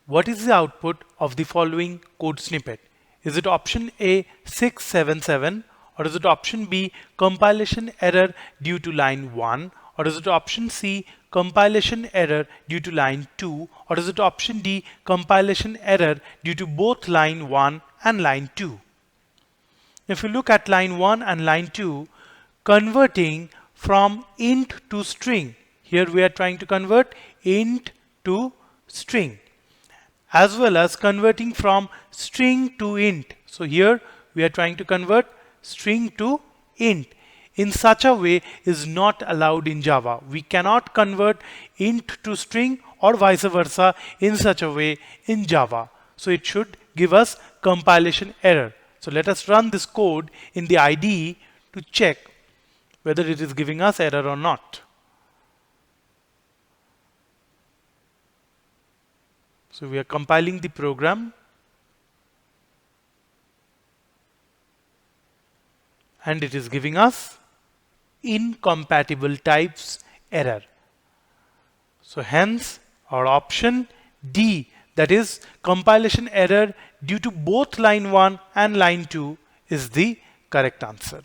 What is the output of the following code snippet? Is it option A 677, or is it option B compilation error due to line 1, or is it option C compilation error due to line 2, or is it option D compilation error due to both line 1 and line 2? If you look at line 1 and line 2, converting from int to string, here we are trying to convert int to string, as well as converting from string to int. So here we are trying to convert string to int. In such a way is not allowed in Java. We cannot convert int to string or vice versa in such a way in Java. So it should give us compilation error. So let us run this code in the IDE to check whether it is giving us error or not. So we are compiling the program, and it is giving us incompatible types error. So hence our option D, that is compilation error due to both line 1 and line 2, is the correct answer.